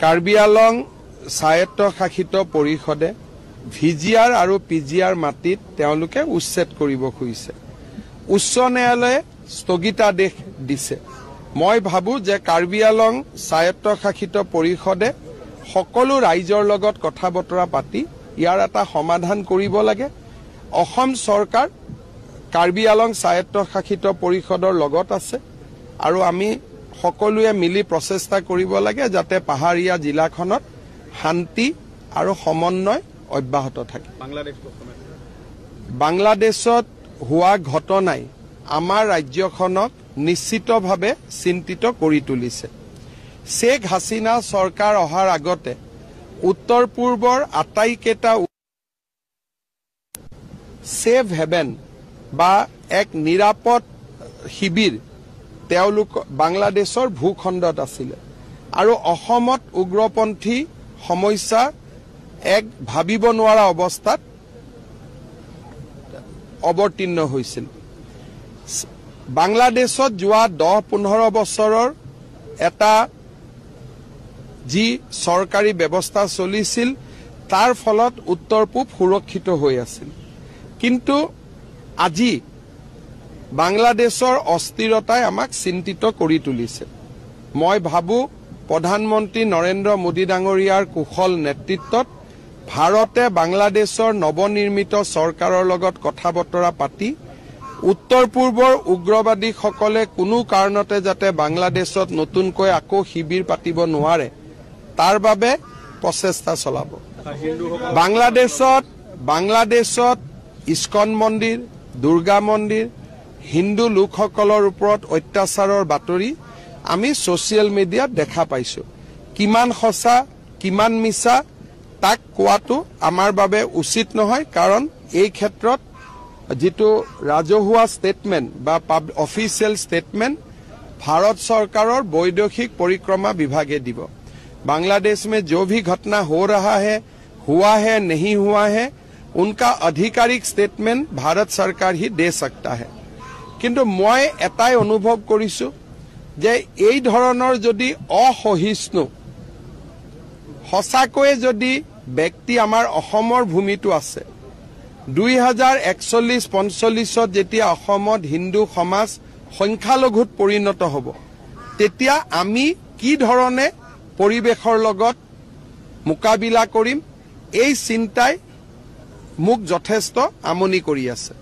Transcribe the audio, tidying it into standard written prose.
कार्बी आंगलং স্বায়ত্তশাসিত পৰিষদে ভিজিআৰ আৰু পিজিআৰ মাটিত তেওঁলোকে উচ্ছেদ কৰিব খুজিছে। উচ্চ ন্যায়ালয়ে স্থগিতাদেশ দিছে। মই ভাবো যে কাৰ্বি আংলং স্বায়ত্তশাসিত পৰিষদে সকলো ৰাইজৰ লগত কথা বতৰা পাতি ইয়াৰ এটা সমাধান কৰিব লাগে। অসম চৰকাৰ কাৰ্বি আংলং স্বায়ত্তশাসিত পৰিষদৰ লগত আছে আৰু আমি সকলোৱে মিলি প্ৰচেষ্টা কৰিব লাগে যাতে পাহাৰীয়া জিলাখনত শান্তি আৰু সমন্বয় অব্যাহত থাকে। বাংলাদেশত হোৱা ঘটনাই আমাৰ ৰাজ্যখনক নিশ্চিতভাৱে চিন্তিত কৰি তুলিছে। শেখ হাছিনা চৰকাৰ অহাৰ আগতে উত্তৰ পূৰ্বৰ আটাইকেইটা সেভ হেভেন বা এক নিৰাপদ শিবিৰ তেওঁলোক বাংলাদেশৰ ভূখণ্ডত আছিল আৰু অসমত উগ্ৰপন্থী সমস্যা এক ভাবিব নোৱাৰা অৱস্থাত অৱতীৰ্ণ হৈছিল। বাংলাদেশত যোৱা 10-15 বছৰৰ এটা যি চৰকাৰী ব্যৱস্থা চলিছিল তাৰ ফলত উত্তৰ পূব সুৰক্ষিত হৈ আছিল। কিন্তু আজি বাংলাদেশৰ অস্থিৰতাই আমাক চিন্তিত কৰি তুলিছে। মই ভাবো প্ৰধানমন্ত্ৰী নৰেন্দ্ৰ মোদী ডাঙৰীয়াৰ কুশল নেতৃত্বত ভাৰতে বাংলাদেশৰ নৱনিৰ্মিত চৰকাৰৰ লগত কথা বতৰা পাতি উত্তৰ পূৰ্বৰ উগ্ৰবাদীসকলে কোনো কাৰণতে যাতে বাংলাদেশত নতুনকৈ আকৌ শিবিৰ পাতিব নোৱাৰে তাৰ বাবে প্ৰচেষ্টা চলাব। বাংলাদেশত ইস্কন মন্দিৰ, দুৰ্গা মন্দিৰ, হিন্দু লোকসকলৰ ওপৰত অত্যাচাৰৰ বাতৰি আমি ছচিয়েল মিডিয়াত দেখা পাইছো। কিমান সঁচা কিমান মিছা তাক কোৱাটো আমাৰ বাবে উচিত নহয়, কাৰণ এই ক্ষেত্ৰত जितु राजहुआ स्टेटमेंट बा ऑफिशियल स्टेटमेंट भारत सरकारों वैदेशिक परिक्रमा विभागे दिव। बांग्लादेश में जो भी घटना हो रहा है, हुआ है, नहीं हुआ है, उनका आधिकारिक स्टेटमेंट भारत सरकार ही दे सकता है। किंतु मैं एटाई अनुभव करिसु जे এই ধৰণৰ যদি অসহিষ্ণু সঁচাকৈ যদি ব্যক্তি আমাৰ অসমৰ ভূমিটো আছে 2041-45 যেতিয়া অসমত হিন্দু সমাজ সংখ্যালঘুত পৰিণত হ'ব তেতিয়া আমি কি ধৰণে পৰিবেশৰ লগত মোকাবিলা কৰিম এই চিন্তাই মোক যথেষ্ট আমনি কৰি আছে।